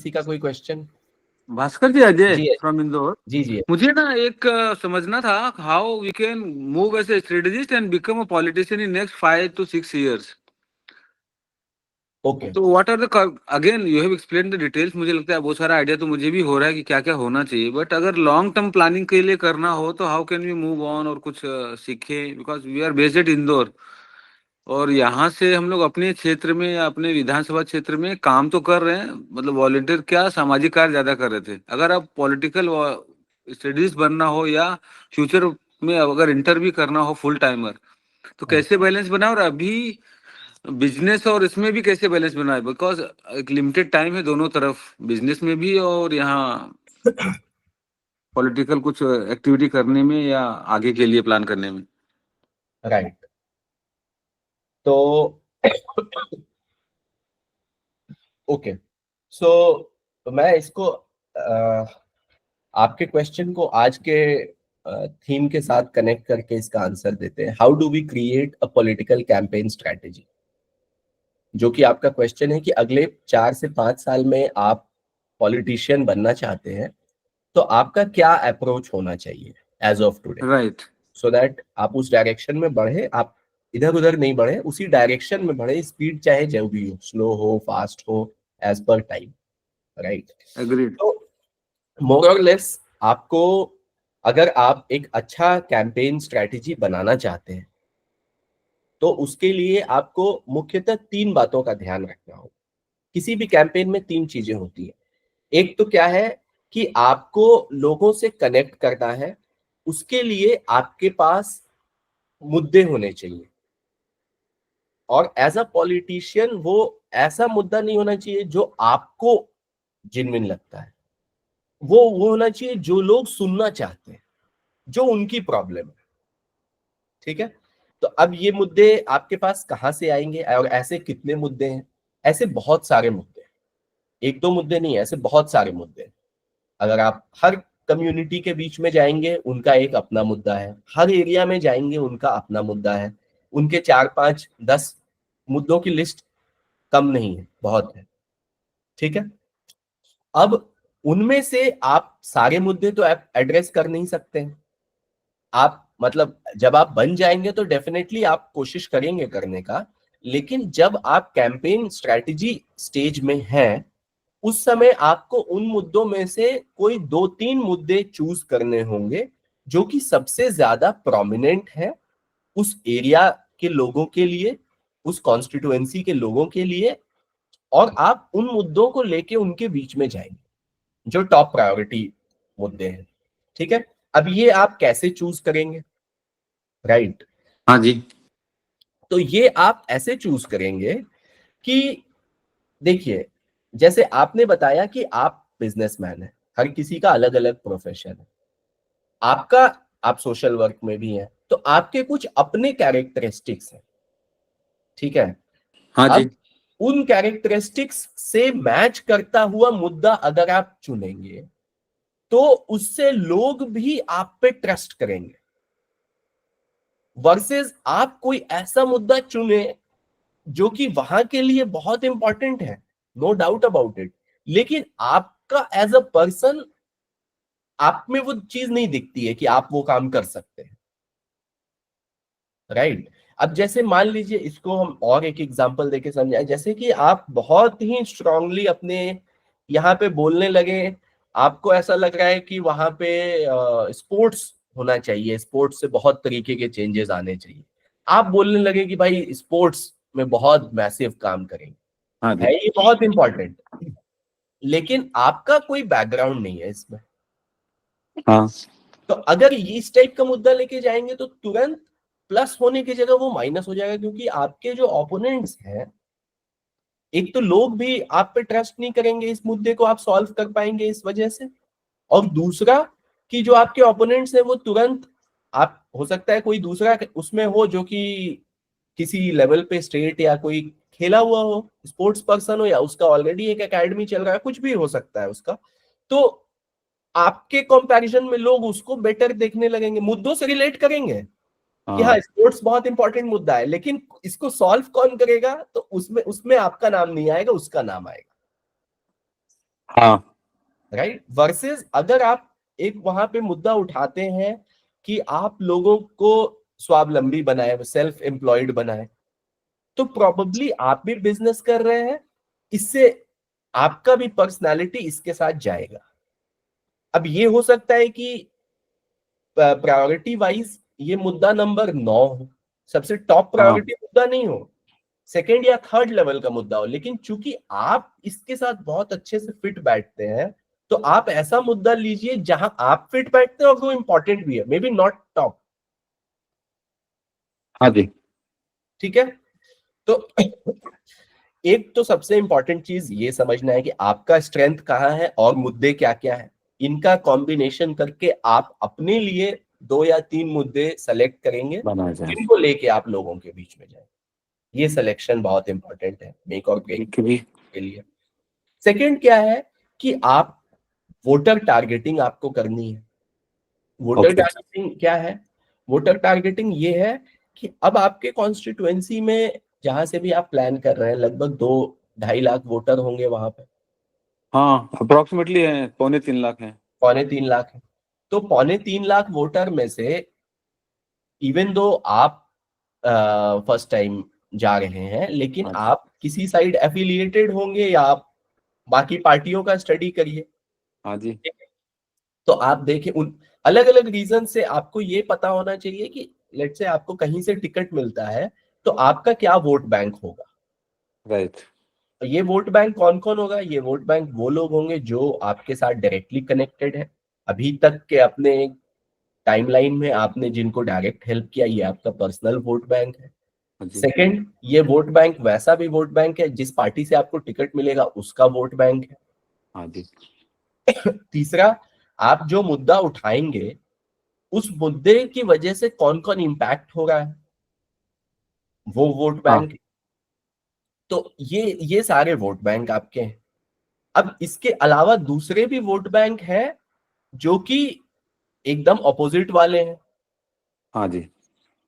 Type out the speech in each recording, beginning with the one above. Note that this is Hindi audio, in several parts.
किसी का कोई क्वेश्चन? भास्कर जी, अजय जी फ्रॉम इंदौर। जी जी। मुझे ना एक समझना था, how we can move as a strategist and become a politician in next 5 to 6 years। Okay तो what are the, again you have explain the details, मुझे लगता है बहुत सारा आइडिया तो मुझे भी हो रहा है कि क्या क्या होना चाहिए, बट अगर लॉन्ग टर्म प्लानिंग के लिए करना हो तो how can we move on और कुछ सीखे, because we are based at Indore, और यहाँ से हम लोग अपने क्षेत्र में या अपने विधानसभा क्षेत्र में काम तो कर रहे हैं, मतलब वॉलेंटियर क्या सामाजिक कार्य ज्यादा कर रहे थे। अगर आप पॉलिटिकल स्टडीज बनना हो या फ्यूचर में अगर इंटर भी करना हो फुल टाइमर, तो कैसे बैलेंस बनाए, और अभी बिजनेस और इसमें भी कैसे बैलेंस बनाए, बिकॉज एक लिमिटेड टाइम है दोनों तरफ, बिजनेस में भी और यहाँ पॉलिटिकल कुछ एक्टिविटी करने में या आगे के लिए प्लान करने में। राइट। तो ओके, सो मैं इसको आपके क्वेश्चन को आज के थीम के साथ कनेक्ट करके इसका आंसर देते हैं। How do we create a political campaign strategy, जो कि आपका क्वेश्चन है कि अगले 4 से 5 साल में आप पॉलिटिशियन बनना चाहते हैं तो आपका क्या अप्रोच होना चाहिए as of today, right. So that आप उस डायरेक्शन में बढ़े, आप इधर उधर नहीं बढ़े, उसी डायरेक्शन में बढ़े। स्पीड चाहे जो भी हो, स्लो हो फास्ट हो, as per time. Right. Agreed. तो मोर और लेस आपको, अगर आप एक अच्छा कैंपेन स्ट्रेटेजी बनाना चाहते हैं तो उसके लिए आपको मुख्यतः 3 बातों का ध्यान रखना होगा। किसी भी कैंपेन में 3 चीजें होती है। एक तो क्या है कि आपको लोगों से कनेक्ट करना है, उसके लिए आपके पास मुद्दे होने चाहिए। और एज अ पॉलिटिशियन वो ऐसा मुद्दा नहीं होना चाहिए जो आपको जेन्युइन लगता है, वो होना चाहिए जो लोग सुनना चाहते हैं, जो उनकी प्रॉब्लम है। ठीक है। तो अब ये मुद्दे आपके पास कहां से आएंगे और ऐसे कितने मुद्दे हैं? ऐसे बहुत सारे मुद्दे हैं, एक दो मुद्दे नहीं, ऐसे बहुत सारे मुद्दे हैं। अगर आप हर कम्युनिटी के बीच में जाएंगे उनका एक अपना मुद्दा है, हर एरिया में जाएंगे उनका अपना मुद्दा है, उनके 4 5 10 मुद्दों की लिस्ट कम नहीं है, बहुत है। ठीक है। अब उनमें से आप सारे मुद्दे तो एड्रेस कर नहीं सकते हैं। आप मतलब जब आप बन जाएंगे तो डेफिनेटली आप कोशिश करेंगे करने का, लेकिन जब आप कैंपेन स्ट्रेटजी स्टेज में हैं उस समय आपको उन मुद्दों में से कोई 2 3 मुद्दे चूज करने होंगे जो कि सबसे ज्यादा प्रोमिनेंट है उस एरिया के लोगों के लिए, उस कॉन्स्टिट्यूएंसी के लोगों के लिए, और आप उन मुद्दों को लेके उनके बीच में जाएंगे जो टॉप प्रायोरिटी मुद्दे हैं। ठीक है। अब ये आप कैसे चूज करेंगे? राइट। हाँ जी। तो ये आप ऐसे चूज करेंगे कि देखिए, जैसे आपने बताया कि आप बिजनेसमैन हैं, हर किसी का अलग अलग प्रोफेशन है, आपका, आप सोशल वर्क में भी हैं, तो आपके कुछ अपने कैरेक्टरिस्टिक्स हैं। ठीक है। हाँ जी। अब उन कैरेक्टरिस्टिक्स से मैच करता हुआ मुद्दा अगर आप चुनेंगे तो उससे लोग भी आप पे ट्रस्ट करेंगे, वर्सेस आप कोई ऐसा मुद्दा चुने जो कि वहां के लिए बहुत इंपॉर्टेंट है, नो डाउट अबाउट इट, लेकिन आपका एज अ पर्सन आप में वो चीज नहीं दिखती है कि आप वो काम कर सकते हैं। राइट। अब जैसे मान लीजिए, इसको हम और एक एग्जांपल देके समझाएं, जैसे कि आप बहुत ही स्ट्रांगली अपने यहाँ पे बोलने लगे, आपको ऐसा लग रहा है कि वहां पे स्पोर्ट्स होना चाहिए, स्पोर्ट्स से बहुत तरीके के चेंजेस आने चाहिए, आप बोलने लगे कि भाई स्पोर्ट्स में बहुत मैसिव काम करेंगे, हाँ है जी। ये बहुत इंपॉर्टेंट, लेकिन आपका कोई बैकग्राउंड नहीं है इसमें। हाँ। तो अगर ये इस टाइप का मुद्दा लेके जाएंगे तो तुरंत प्लस होने की जगह वो माइनस हो जाएगा, क्योंकि आपके जो ओपोनेंट्स हैं, एक तो लोग भी आप पे ट्रस्ट नहीं करेंगे इस मुद्दे को आप सॉल्व कर पाएंगे इस वजह से, और दूसरा कि जो आपके ओपोनेंट्स हैं वो तुरंत, आप हो सकता है कोई दूसरा उसमें हो जो कि किसी लेवल पे स्टेट या कोई खेला हुआ हो, स्पोर्ट्स पर्सन हो, या उसका ऑलरेडी एक एकेडमी चल रहा है, कुछ भी हो सकता है उसका, तो आपके कंपैरिजन में लोग उसको बेटर देखने लगेंगे, मुद्दों से रिलेट करेंगे कि हाँ हाँ। स्पोर्ट्स बहुत इंपॉर्टेंट मुद्दा है, लेकिन इसको सॉल्व कौन करेगा तो उसमें उसमें आपका नाम नहीं आएगा, उसका नाम आएगा। हाँ राइट। वर्सेस अगर आप एक वहां पे मुद्दा उठाते हैं कि आप लोगों को स्वावलंबी बनाए, सेल्फ एम्प्लॉयड बनाए, तो प्रोबेबली आप भी बिजनेस कर रहे हैं, इससे आपका भी पर्सनालिटी इसके साथ जाएगा। अब ये हो सकता है कि प्रायोरिटी वाइज ये मुद्दा नंबर 9 हो, सबसे टॉप हाँ प्रायोरिटी मुद्दा नहीं हो, सेकेंड या थर्ड लेवल का मुद्दा हो, लेकिन चूंकि आप इसके साथ बहुत अच्छे से फिट बैठते हैं, तो आप ऐसा मुद्दा लीजिए जहां आप फिट बैठते हैं और वो इंपॉर्टेंट भी है, मे बी नॉट टॉप। हाँ जी। ठीक है। तो एक तो सबसे इंपॉर्टेंट चीज ये समझना है कि आपका स्ट्रेंथ कहाँ है और मुद्दे क्या क्या है। इनका कॉम्बिनेशन करके आप अपने लिए 2 या 3 मुद्दे सेलेक्ट करेंगे बनाया जाए जिनको लेके आप लोगों के बीच में जाए। ये सिलेक्शन बहुत इंपॉर्टेंट है मेक और ब्रेक भी। के लिए। सेकंड क्या है कि आप वोटर टारगेटिंग आपको करनी है। Voter okay. टारगेटिंग क्या है? वोटर टारगेटिंग ये है कि अब आपके कॉन्स्टिट्युएंसी में जहां से भी आप प्लान कर रहे हैं लगभग 2-2.5 लाख वोटर होंगे वहां पे। हाँ अप्रोक्सीमेटली है, 2.75 लाख है। 2.75 लाख है। तो 2.75 लाख वोटर में से इवन दो आप फर्स्ट टाइम जा रहे हैं, लेकिन हाँ जी। आप किसी साइड एफिलिएटेड होंगे या आप बाकी पार्टियों का स्टडी करिए। हाँ जी। तो आप देखिए उन अलग अलग रीजन से आपको ये पता होना चाहिए कि लेट से आपको कहीं से टिकट मिलता है तो आपका क्या वोट बैंक होगा। राइट। तो ये वोट बैंक कौन कौन होगा? ये वोट बैंक वो लोग होंगे जो आपके साथ डायरेक्टली कनेक्टेड है, अभी तक के अपने टाइमलाइन में आपने जिनको डायरेक्ट हेल्प किया, ये आपका पर्सनल वोट बैंक है। हाँ जी। सेकंड, ये वोट बैंक वैसा भी वोट बैंक है जिस पार्टी से आपको टिकट मिलेगा उसका वोट बैंक है। हाँ जी। तीसरा, आप जो मुद्दा उठाएंगे उस मुद्दे की वजह से कौन कौन इंपैक्ट हो रहा है, वो वोट हाँ बैंक। तो ये सारे वोट बैंक आपके हैं। अब इसके अलावा दूसरे भी वोट बैंक हैं जो कि एकदम ऑपोजिट वाले हैं। हाँ जी।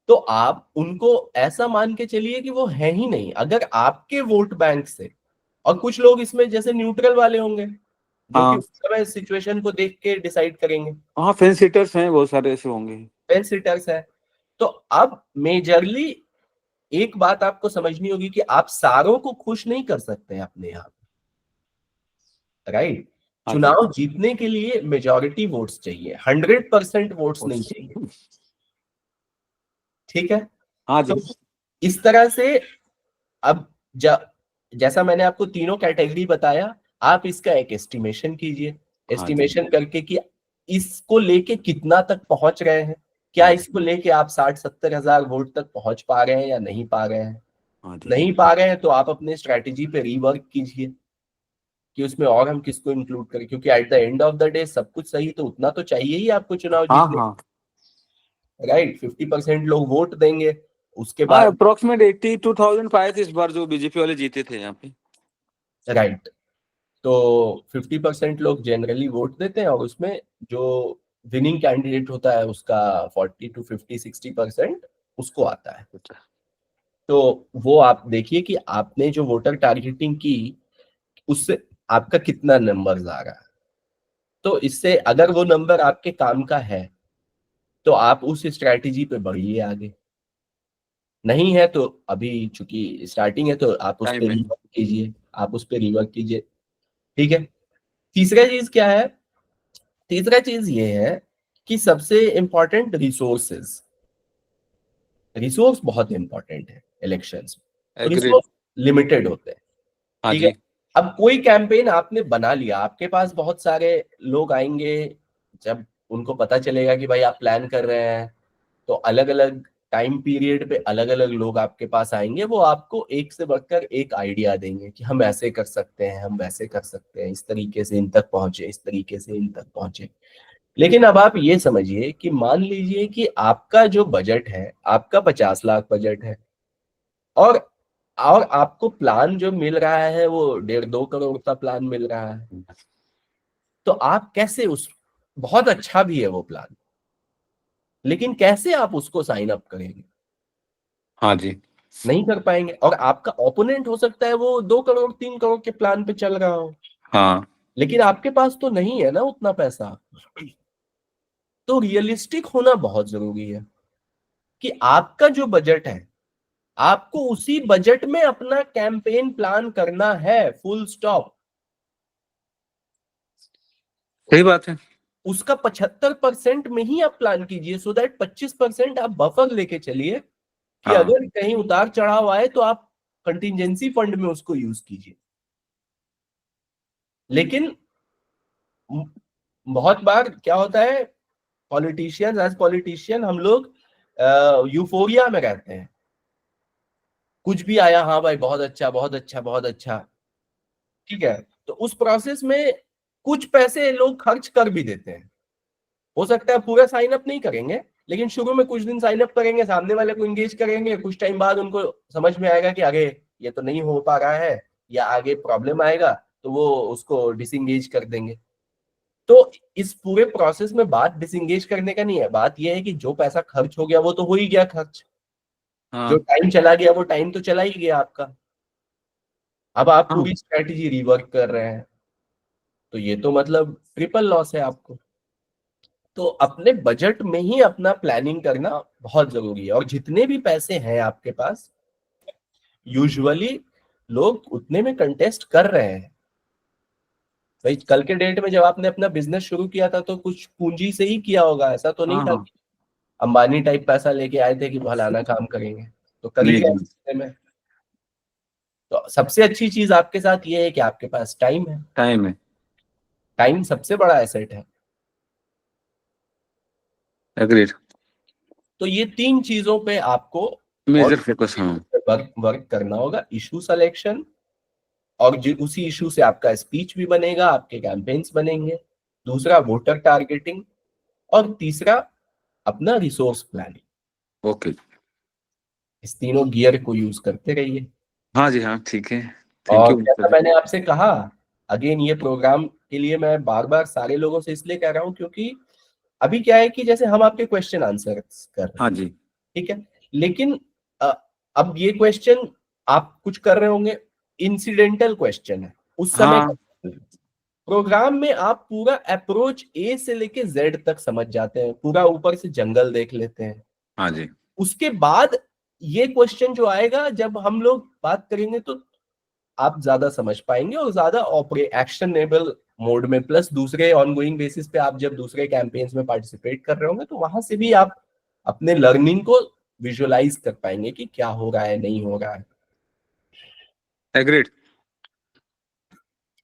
तो आप उनको ऐसा मान के चलिए कि वो है ही नहीं। अगर आपके वोट बैंक से, और कुछ लोग इसमें जैसे न्यूट्रल वाले होंगे जो कि हाँ उस समय सिचुएशन को देख के डिसाइड करेंगे, हाँ, फेंस सीटर्स हैं, बहुत सारे ऐसे होंगे। फेंस सिटर्स है। तो अब मेजरली एक बात आपको समझनी होगी कि आप सारों को खुश नहीं कर सकते हैं अपने यहाँ, राइट। हाँ जी। चुनाव जीतने के लिए मेजॉरिटी वोट्स चाहिए, 100% वोट्स नहीं चाहिए। ठीक है। हाँ तो जी। इस तरह से अब ज, जैसा मैंने आपको तीनों कैटेगरी बताया, आप इसका एक एस्टिमेशन कीजिए। हाँ जी। एस्टिमेशन करके कि इसको लेके कितना तक पहुंच रहे हैं, क्या हाँ जी। इसको लेके आप 60-70 हजार वोट तक पहुंच पा रहे हैं या नहीं पा रहे हैं। हाँ जी। नहीं पा रहे हैं तो आप अपने स्ट्रैटेजी पे रीवर्क कीजिए कि उसमें और हम किसको इंक्लूड करें, क्योंकि at the end of the day सब कुछ सही तो उतना तो चाहिए ही आपको चुनाव हाँ जीतने। हाँ राइट, 50% लोग वोट देंगे, उसके हाँ, बाद अप्रोक्सीमेट 82,000 पाए थे इस बार जो बीजेपी वाले जीते थे यहाँ पे। राइट। तो 50% लोग जनरली वोट देते हैं और उसमें जो विनिंग कैंडिडेट होता है उसका 40 to 50 60% उसको आता है। तो वो आप देखिए कि आपने जो वोटर टारगेटिंग की उससे आपका कितना नंबर आ रहा है। तो इससे अगर वो नंबर आपके काम का है तो आप उस स्ट्रैटेजी पे बढ़िए आगे, नहीं है तो अभी चूंकि स्टार्टिंग है तो आप उस टाइम पर है। रिवर्क कीजिए, आप उस पर रिवर्क कीजिए। ठीक है। तीसरा चीज क्या है? तीसरा चीज ये है कि सबसे इंपॉर्टेंट रिसोर्सेज, रिसोर्स बहुत इंपॉर्टेंट है इलेक्शंस में। एग्रीड। रिसोर्स लिमिटेड होते हैं। हाँ ठीक है। जी। अब कोई कैंपेन आपने बना लिया, आपके पास बहुत सारे लोग आएंगे, जब उनको पता चलेगा कि भाई आप प्लान कर रहे हैं तो अलग अलग टाइम पीरियड पे अलग अलग लोग आपके पास आएंगे, वो आपको एक से बढ़कर एक आइडिया देंगे कि हम ऐसे कर सकते हैं, हम वैसे कर सकते हैं, इस तरीके से इन तक पहुंचे, इस तरीके से इन तक पहुंचे। लेकिन अब आप ये समझिए कि मान लीजिए कि आपका जो बजट है, आपका 50 लाख बजट है, और और आपको प्लान जो मिल रहा है वो 1.5-2 करोड़ का प्लान मिल रहा है। तो आप कैसे उस, बहुत अच्छा भी है वो प्लान, लेकिन कैसे आप उसको साइन अप करेंगे? हाँ जी। नहीं कर पाएंगे। और आपका ओपोनेंट हो सकता है वो 2 करोड़ 3 करोड़ के प्लान पे चल रहा हो। हाँ लेकिन आपके पास तो नहीं है ना उतना पैसा। तो रियलिस्टिक होना बहुत जरूरी है कि आपका जो बजट है, आपको उसी बजट में अपना कैंपेन प्लान करना है, फुल स्टॉप। सही बात है। उसका 75% में ही आप प्लान कीजिए, सो दैट 25% आप बफर लेके चलिए कि हाँ अगर कहीं उतार चढ़ाव आए तो आप कंटिजेंसी फंड में उसको यूज कीजिए। लेकिन बहुत बार क्या होता है, पॉलिटिशियंस, एज पॉलिटिशियन हम लोग यूफोरिया में रहते हैं। कुछ भी आया, हाँ भाई बहुत अच्छा बहुत अच्छा बहुत अच्छा, ठीक है। तो उस प्रोसेस में कुछ पैसे लोग खर्च कर भी देते हैं। हो सकता है पूरा साइन अप नहीं करेंगे, लेकिन शुरू में कुछ दिन साइन अप करेंगे, सामने वाले को एंगेज करेंगे, कुछ टाइम बाद उनको समझ में आएगा कि अरे ये तो नहीं हो पा रहा है या आगे प्रॉब्लम आएगा, तो वो उसको डिसंगेज कर देंगे। तो इस पूरे प्रोसेस में बात डिसंगेज करने का नहीं है, बात यह है कि जो पैसा खर्च हो गया वो तो हो ही गया खर्च। जो हाँ टाइम चला गया वो टाइम तो चला ही गया आपका। अब आप हाँ। पूरी स्ट्रेटेजी रिवर्क कर रहे हैं, तो ये तो मतलब ट्रिपल लॉस है आपको। तो अपने बजट में ही अपना प्लानिंग करना बहुत जरूरी है। और जितने भी पैसे हैं आपके पास, यूजुअली लोग उतने में कंटेस्ट कर रहे हैं। भाई कल के डेट में जब आपने अपना बिजनेस शुरू किया था तो कुछ पूंजी से ही किया होगा, ऐसा तो नहीं हाँ था हाँ। कि अंबानी टाइप पैसा लेके आए थे कि फलाना काम करेंगे। तो कर नहीं लिया नहीं। इतने में। तो सबसे अच्छी चीज आपके साथ ये है कि आपके पास टाइम है। टाइम है। टाइम सबसे बड़ा एसेट है। एग्रीड। तो ये तीन चीजों पे आपको मेजर फोकस, हाँ। वर्क वर्क करना होगा। इशू सिलेक्शन, और उसी इशू से आपका स्पीच भी बनेगा, आपके कैंपेन्स बनेंगे। दूसरा वोटर टारगेटिंग, और तीसरा अपना रिसोर्स प्लानिंग। ओके। इस तीनों गियर को यूज करते रहिए। हाँ जी हाँ, ठीक है। थैंक और यू जैसा सर। मैंने आपसे कहा, अगेन ये प्रोग्राम के लिए मैं बार बार सारे लोगों से इसलिए कह रहा हूं क्योंकि अभी क्या है कि जैसे हम आपके क्वेश्चन आंसर कर रहे हैं, हाँ जी। ठीक है, लेकिन अ, अब ये क्वेश्चन आप कुछ कर रहे होंगे, इंसिडेंटल क्वेश्चन है, उस समय हाँ प्रोग्राम में आप पूरा अप्रोच ए से लेके जेड तक समझ जाते हैं, पूरा ऊपर से जंगल देख लेते हैं। हाँ जी। उसके बाद ये क्वेश्चन जो आएगा जब हम लोग बात करेंगे तो आप ज्यादा समझ पाएंगे और ज्यादा ऑपरे एक्शनेबल मोड में, प्लस दूसरे ऑनगोइंग बेसिस पे आप जब दूसरे कैंपेन्स में पार्टिसिपेट कर रहे होंगे तो वहां से भी आप अपने लर्निंग को विजुअलाइज कर पाएंगे कि क्या हो रहा है नहीं हो रहा है। एग्रीड।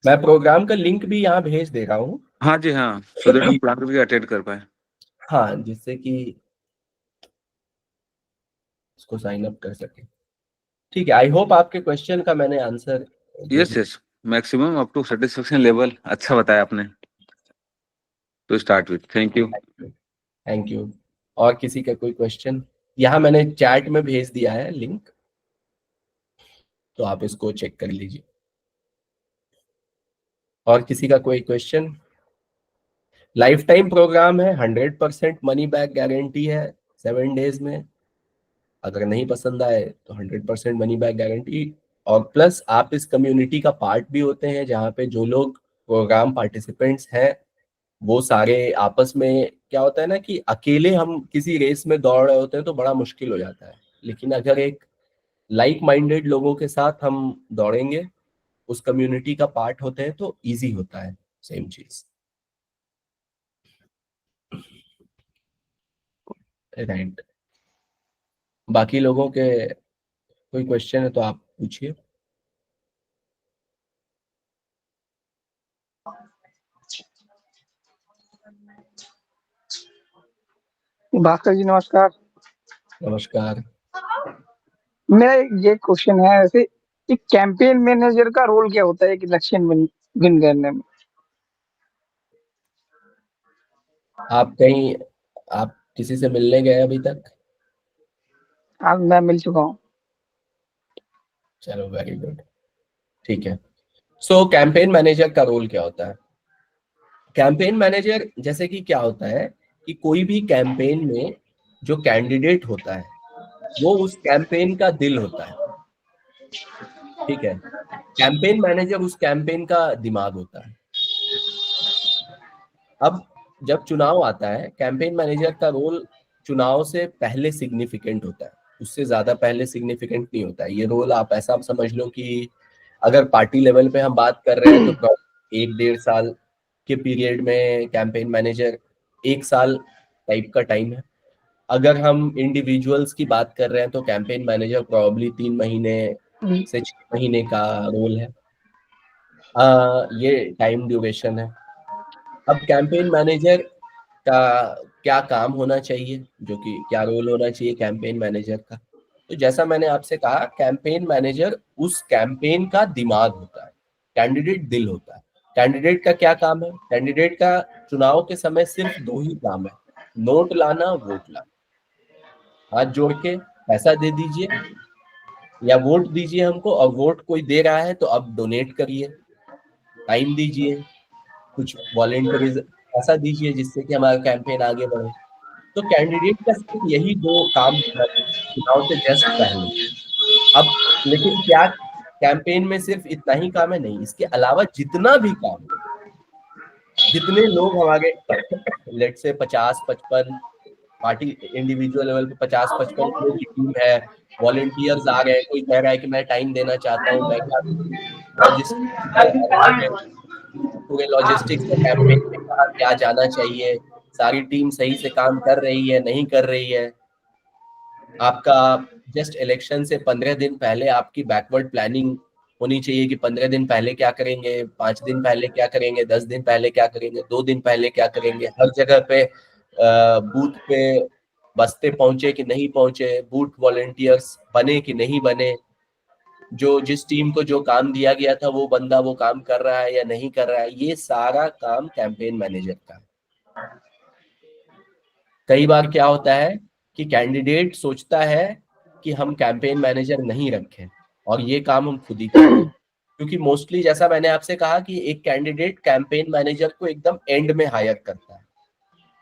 मैं प्रोग्राम का लिंक भी यहाँ भेज दे रहा हूँ। हाँ जी हाँ, सो दैट हम प्लान भी अटेंड कर पाए। हाँ, जिससे कि इसको साइन अप कर सके। ठीक है, आई होप आपके क्वेश्चन का मैंने आंसर दे yes yes, maximum up to satisfaction level अच्छा बताया आपने। To start with, thank you. दिया। Thank you. और किसी का कोई क्वेश्चन? यहाँ मैंने चैट में भेज दिया है लिंक, तो आप इसको चेक कर लीजिए। और किसी का कोई क्वेश्चन? लाइफ टाइम प्रोग्राम है, 100% मनी बैक गारंटी है 7 डेज में। अगर नहीं पसंद आए तो 100% मनी बैक गारंटी। और प्लस आप इस कम्युनिटी का पार्ट भी होते हैं, जहाँ पे जो लोग प्रोग्राम पार्टिसिपेंट्स हैं वो सारे आपस में, क्या होता है ना कि अकेले हम किसी रेस में दौड़ रहे होते हैं तो बड़ा मुश्किल हो जाता है, लेकिन अगर एक लाइक माइंडेड लोगों के साथ हम दौड़ेंगे, उस कम्युनिटी का पार्ट होते हैं, तो इजी होता है सेम चीज। राइट। बाकी लोगों के कोई क्वेश्चन है तो आप पूछिए। भास्कर जी नमस्कार। नमस्कार। मेरा ये क्वेश्चन है, वैसे एक कैंपेन मैनेजर का रोल क्या होता है एक इलेक्शन विन करने में? आप कहीं, आप किसी से मिलने गए अभी तक? आज मैं मिल चुका हूँ। चलो वेरी गुड। ठीक है। सो कैंपेन मैनेजर का रोल क्या होता है? कैंपेन मैनेजर जैसे कि क्या होता है कि कोई भी कैंपेन में जो कैंडिडेट होता है वो उस कैंपेन का दिल होता है, ठीक है। कैंपेन मैनेजर उस कैंपेन का दिमाग होता है। अब जब चुनाव आता है, कैंपेन मैनेजर का रोल चुनाव से पहले सिग्निफिकेंट होता है, उससे ज्यादा पहले सिग्निफिकेंट नहीं होता है। ये रोल आप ऐसा समझ लो कि अगर पार्टी लेवल पे हम बात कर रहे हैं तो 1-1.5 साल के पीरियड में कैंपेन मैनेजर 1 साल टाइप का टाइम है। अगर हम इंडिविजुअल्स की बात कर रहे हैं तो कैंपेन मैनेजर प्रॉब्ली 3 महीने से 6 महीने का रोल है। ये टाइम ड्यूरेशन है। अब कैंपेन मैनेजर का क्या काम होना चाहिए, जो कि क्या रोल होना चाहिए कैंपेन मैनेजर का, तो जैसा मैंने आपसे कहा, कैंपेन मैनेजर उस कैंपेन का दिमाग होता है, कैंडिडेट दिल होता है। कैंडिडेट का क्या काम है? कैंडिडेट का चुनाव के समय सिर्फ 2 ही काम है, नोट लाना, वोट लाना। हाथ जोड़ के पैसा दे दीजिए या वोट दीजिए हमको, और वोट कोई दे रहा है तो अब डोनेट करिए, टाइम दीजिए, कुछ वॉलेंटरीज ऐसा दीजिए जिससे कि हमारा कैंपेन आगे बढ़े। तो कैंडिडेट का सिर्फ यही 2 काम होना चाहिए चुनाव से जस्ट पहले। अब लेकिन क्या कैंपेन में सिर्फ इतना ही काम है? नहीं, इसके अलावा जितना भी काम है, जितने लोग हमारे लेट से 50-55 पार्टी इंडिविजुअल लेवल पे 50-55 लोग की टीम है, वॉलेंटियर्स आ गए, कोई कह रहा है कि मैं टाइम देना चाहता हूँ, मैं क्या लॉजिस्टिक्स, पूरे लॉजिस्टिक्स में कैंपेन में कहा क्या जाना चाहिए, सारी टीम सही से काम कर रही है, नहीं कर रही है। आपका जस्ट इलेक्शन से 15 दिन पहले आपकी बैकवर्ड प्लानिंग होनी चाहिए कि 15 दिन पहले क्या करेंगे, 5 दिन पहले क्या करेंगे, 10 दिन पहले क्या करेंगे, 2 दिन पहले क्या करेंगे। हर जगह पे बूथ पे बस्ते पहुंचे कि नहीं पहुंचे, बूथ वॉलेंटियर्स बने कि नहीं बने, जो जिस टीम को जो काम दिया गया था वो बंदा वो काम कर रहा है या नहीं कर रहा है, ये सारा काम कैंपेन मैनेजर का है। कई बार क्या होता है कि कैंडिडेट सोचता है कि हम कैंपेन मैनेजर नहीं रखें और ये काम हम खुद ही कर लें, क्योंकि मोस्टली जैसा मैंने आपसे कहा कि एक कैंडिडेट कैंपेन मैनेजर को एकदम एंड में हायर करता है।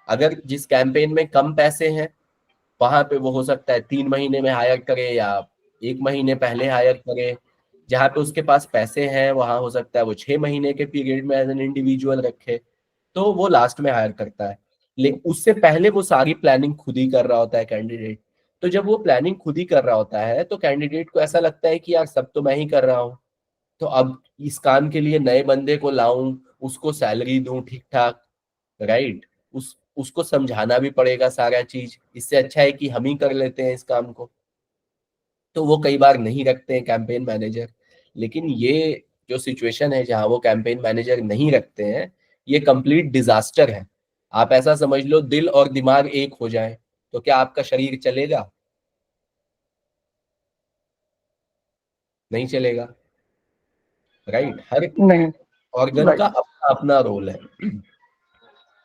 अगर जिस कैंपेन में कम पैसे हैं वहां पे वो हो सकता है 3 महीने में हायर करे या 1 महीने पहले हायर करे। जहाँ पे उसके पास पैसे हैं वहां हो सकता है वो 6 महीने के पीरियड में एज एन इंडिविजुअल रखे, तो वो लास्ट में हायर करता है। लेकिन उससे पहले वो सारी प्लानिंग खुद ही कर रहा होता है कैंडिडेट। तो जब वो प्लानिंग खुद ही कर रहा होता है तो कैंडिडेट को ऐसा लगता है कि यार सब तो मैं ही कर रहा हूँ, तो अब इस काम के लिए नए बंदे को लाऊं, उसको सैलरी दूं ठीक ठाक, राइट, उसको समझाना भी पड़ेगा सारा चीज, इससे अच्छा है कि हम ही कर लेते हैं इस काम को। तो वो कई बार नहीं रखते हैं कैंपेन मैनेजर। लेकिन ये जो सिचुएशन है जहां वो कैंपेन मैनेजर नहीं रखते हैं, ये कंप्लीट डिजास्टर है। आप ऐसा समझ लो दिल और दिमाग एक हो जाए तो क्या आपका शरीर चलेगा? नहीं चलेगा, राइट। हर नहीं। Organ right. का अपना अपना रोल है।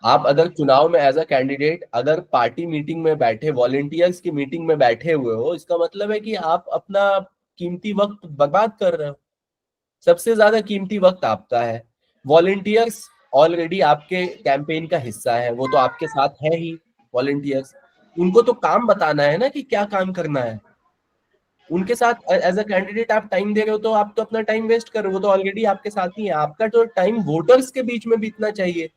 आप अगर चुनाव में एज अ कैंडिडेट अगर पार्टी मीटिंग में बैठे, वॉलेंटियर्स की मीटिंग में बैठे हुए हो, इसका मतलब है कि आप अपना कीमती वक्त बर्बाद कर रहे हो। सबसे ज्यादा कीमती वक्त आपका है। वॉलेंटियर्स ऑलरेडी आपके कैंपेन का हिस्सा है, वो तो आपके साथ है ही। वॉलेंटियर्स, उनको तो काम बताना है ना कि क्या काम करना है। उनके साथ एज अ कैंडिडेट आप टाइम दे रहे हो तो आप तो अपना टाइम वेस्ट कर रहे हो, वो तो ऑलरेडी आपके साथ ही है। आपका तो टाइम वोटर्स के बीच में बीतना चाहिए।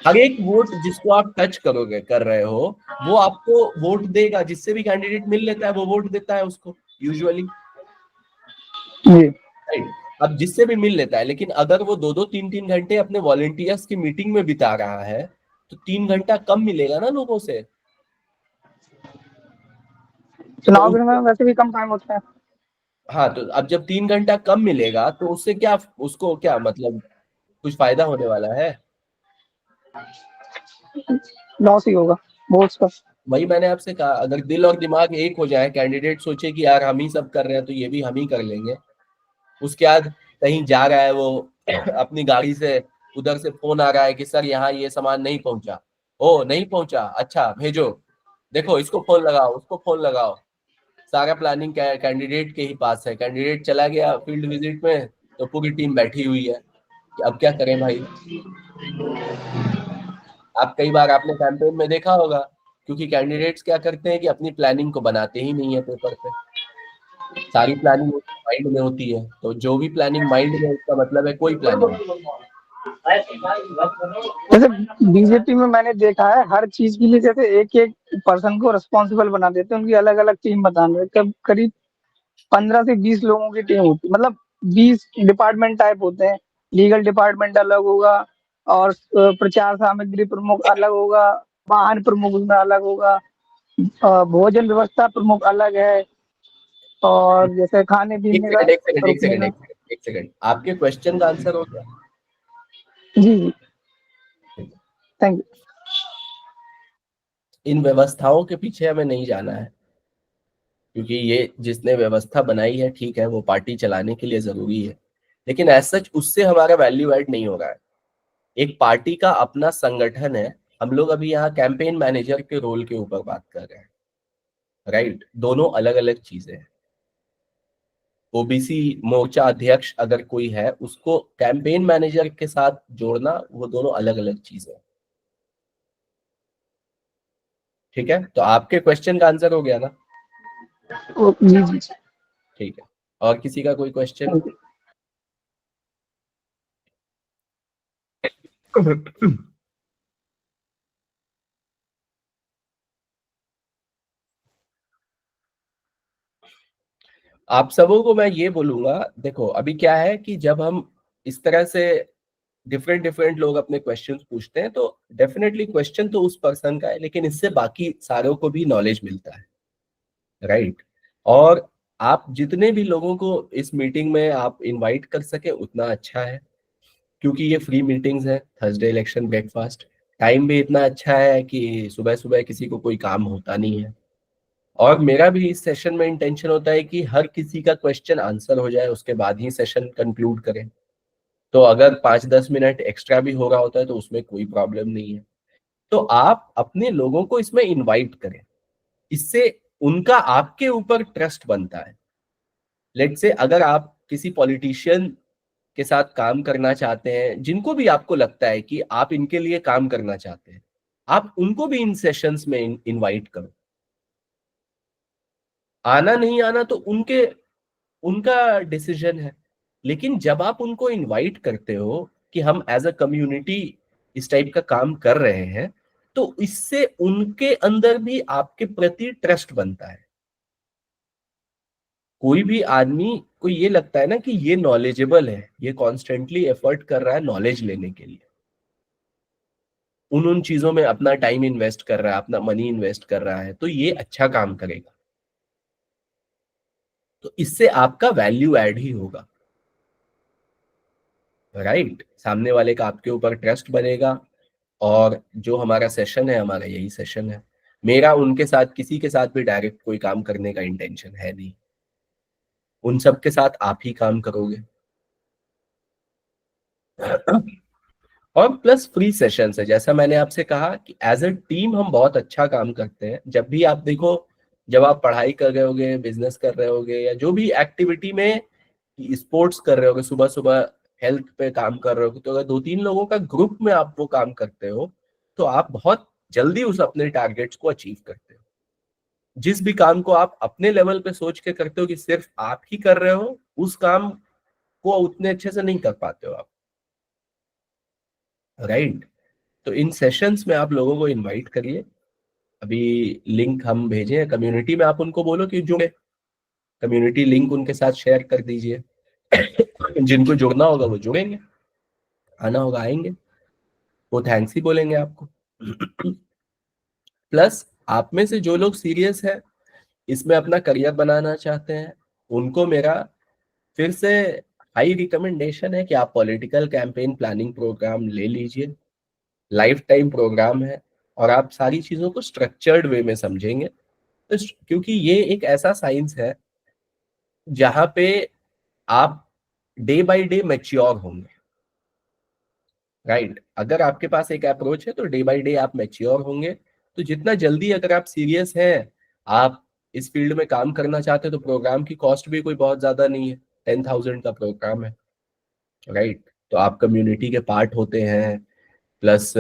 हर एक वोट जिसको आप टच करोगे कर रहे हो वो आपको वोट देगा, जिससे भी कैंडिडेट मिल लेता है वो वोट देता है उसको यूजुअली, जी। राइट। अब जिससे भी मिल लेता है, लेकिन अगर वो 2-2 3-3 घंटे अपने वॉलेंटियर्स की मीटिंग में बिता रहा है तो 3 घंटा कम मिलेगा ना लोगों से। तो चुनाव के समय वैसे भी कम टाइम होता है। हाँ, तो अब जब 3 घंटा कम मिलेगा तो उससे क्या, उसको क्या मतलब कुछ फायदा होने वाला है? लॉस ही होगा वोट्स का। वही मैंने आपसे कहा, अगर दिल और दिमाग एक हो जाए, कैंडिडेट सोचे कि यार हम ही सब कर रहे हैं तो ये भी हम ही कर लेंगे, उसके बाद कहीं जा रहा है वो अपनी गाड़ी से, उधर से फोन आ रहा है कि सर यहाँ ये सामान नहीं पहुंचा। ओ नहीं पहुंचा, अच्छा भेजो, देखो इसको फोन लगाओ, उसको फोन लगाओ। सारा प्लानिंग कैंडिडेट के ही पास है। कैंडिडेट चला गया फील्ड विजिट में तो पूरी टीम बैठी हुई है कि अब क्या करें भाई। आप कई बार आपने कैंपेन में देखा होगा, क्योंकि कैंडिडेट्स क्या करते हैं कि अपनी प्लानिंग को बनाते ही नहीं है पेपर पे। सारी प्लानिंग माइंड में होती है, तो जो भी प्लानिंग माइंड में, उसका मतलब है कोई प्लानिंग। जैसे बीजेपी में मैंने देखा है हर चीज के लिए जैसे एक एक पर्सन को रिस्पॉन्सिबल बना देते हैं, उनकी अलग अलग टीम बता देते हैं। करीब 15 से 20 लोगों की टीम होती है, मतलब 20 डिपार्टमेंट टाइप होते हैं। लीगल डिपार्टमेंट अलग होगा, और प्रचार सामग्री प्रमुख अलग होगा, वाहन प्रमुख उसमें अलग होगा, भोजन व्यवस्था प्रमुख अलग है, और जैसे खाने एक पीने का सेकंड एक सेकंड एक सेकंड रुकने एक का। सेकंड एक सेकंड, आपके क्वेश्चन का आंसर हो गया? जी जी, थैंक यू। इन व्यवस्थाओं के पीछे हमें नहीं जाना है, क्योंकि ये जिसने व्यवस्था बनाई है ठीक है, वो पार्टी चलाने के लिए जरूरी है, लेकिन एज सच उससे हमारा वैल्यू ऐड नहीं हो रहा है। एक पार्टी का अपना संगठन है। हम लोग अभी यहाँ कैंपेन मैनेजर के रोल के ऊपर बात कर रहे हैं, राइट? दोनों अलग अलग चीजें हैं। ओबीसी मोर्चा अध्यक्ष अगर कोई है, उसको कैंपेन मैनेजर के साथ जोड़ना, वो दोनों अलग अलग चीजें हैं। ठीक है, तो आपके क्वेश्चन का आंसर हो गया ना? जी जी, ठीक है, और किसी का कोई क्वेश्चन? Thank you. आप सबों को मैं ये बोलूंगा, देखो अभी क्या है कि जब हम इस तरह से डिफरेंट डिफरेंट लोग अपने क्वेश्चंस पूछते हैं, तो डेफिनेटली क्वेश्चन तो उस पर्सन का है, लेकिन इससे बाकी सारों को भी नॉलेज मिलता है, राइट? और आप जितने भी लोगों को इस मीटिंग में आप इनवाइट कर सके उतना अच्छा है, क्योंकि ये फ्री मीटिंग्स है, थर्सडे इलेक्शन ब्रेकफास्ट। टाइम भी इतना अच्छा है कि सुबह सुबह किसी को कोई काम होता नहीं है, और मेरा भी इस सेशन में इंटेंशन होता है कि हर किसी का क्वेश्चन आंसर हो जाए, उसके बाद ही सेशन कंक्लूड करें। तो अगर 5-10 मिनट एक्स्ट्रा भी हो रहा होता है तो उसमें कोई प्रॉब्लम नहीं है। तो आप अपने लोगों को इसमें इनवाइट करें, इससे उनका आपके ऊपर ट्रस्ट बनता है। लेट्स से अगर आप किसी पॉलिटिशियन के साथ काम करना चाहते हैं, जिनको भी आपको लगता है कि आप इनके लिए काम करना चाहते हैं, आप उनको भी इन सेशंस में इनवाइट करो। आना नहीं आना तो उनके उनका डिसीजन है, लेकिन जब आप उनको इनवाइट करते हो कि हम एज अ कम्युनिटी इस टाइप का काम कर रहे हैं, तो इससे उनके अंदर भी आपके प्रति ट्रस्ट बनता है। कोई भी आदमी को ये लगता है ना कि ये नॉलेजेबल है, ये कॉन्स्टेंटली एफर्ट कर रहा है नॉलेज लेने के लिए, उन चीजों में अपना टाइम इन्वेस्ट कर रहा है, अपना मनी इन्वेस्ट कर रहा है, तो ये अच्छा काम करेगा। तो इससे आपका वैल्यू ऐड ही होगा, राइट? सामने वाले का आपके ऊपर ट्रस्ट बनेगा। और जो हमारा सेशन है, हमारा यही सेशन है। मेरा उनके साथ किसी के साथ भी डायरेक्ट कोई काम करने का इंटेंशन है नहीं, उन सब के साथ आप ही काम करोगे। और प्लस फ्री सेशंस है, जैसा मैंने आपसे कहा कि एज अ टीम हम बहुत अच्छा काम करते हैं। जब भी आप देखो, जब आप पढ़ाई कर रहे होगे, बिजनेस कर रहे होगे, या जो भी एक्टिविटी में स्पोर्ट्स कर रहे होगे, सुबह सुबह हेल्थ पे काम कर रहे होगे, तो अगर 2-3 लोगों का ग्रुप में आप वो काम करते हो, तो आप बहुत जल्दी उस अपने टारगेट्स को अचीव करते हो। जिस भी काम को आप अपने लेवल पे सोच के करते हो कि सिर्फ आप ही कर रहे हो, उस काम को उतने अच्छे से नहीं कर पाते हो आप, राइट? तो इन सेशंस में आप लोगों को इनवाइट करिए। अभी लिंक हम भेजे हैं कम्युनिटी में, आप उनको बोलो कि जुड़े, कम्युनिटी लिंक उनके साथ शेयर कर दीजिए। जिनको जुड़ना होगा वो जुड़ेंगे, आना होगा आएंगे, वो थैंक्स ही बोलेंगे आपको। प्लस आप में से जो लोग सीरियस है, इसमें अपना करियर बनाना चाहते हैं, उनको मेरा फिर से हाई रिकमेंडेशन है कि आप पॉलिटिकल कैंपेन प्लानिंग प्रोग्राम ले लीजिए। लाइफ टाइम प्रोग्राम है, और आप सारी चीजों को स्ट्रक्चर्ड वे में समझेंगे। तो क्योंकि ये एक ऐसा साइंस है जहां पे आप डे बाय डे मैच्योर होंगे, राइट? अगर आपके पास एक अप्रोच है तो डे बाय डे आप मैच्योर होंगे। तो जितना जल्दी अगर आप सीरियस हैं, आप इस फील्ड में काम करना चाहते हैं, तो प्रोग्राम की कॉस्ट भी कोई बहुत ज्यादा नहीं है, 10,000 का प्रोग्राम है, राइट? तो आप कम्युनिटी के पार्ट होते हैं, प्लस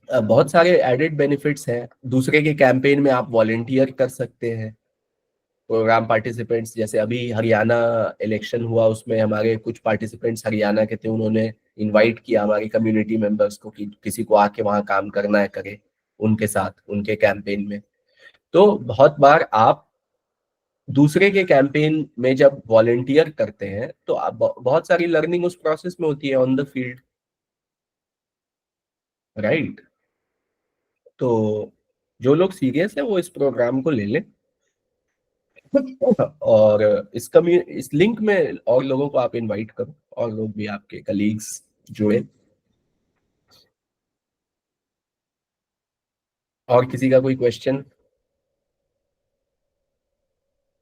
बहुत सारे एडेड बेनिफिट्स हैं। दूसरे के कैंपेन में आप वॉलेंटियर कर सकते हैं, प्रोग्राम पार्टिसिपेंट्स। जैसे अभी हरियाणा इलेक्शन हुआ, उसमें हमारे कुछ पार्टिसिपेंट्स हरियाणा के थे, उन्होंने इनवाइट किया हमारी कम्युनिटी मेंबर्स को कि किसी को आके वहां काम करना है करे उनके साथ उनके कैंपेन में। तो बहुत बार आप दूसरे के कैंपेन में जब वॉलंटियर करते हैं तो आप बहुत सारी लर्निंग उस प्रोसेस में होती है ऑन द फील्ड, राइट। तो जो लोग सीरियस है वो इस प्रोग्राम को ले लें और इस लिंक में और लोगों को आप इनवाइट करो और लोग भी आपके कलीग्स जुड़े। और किसी का कोई क्वेश्चन?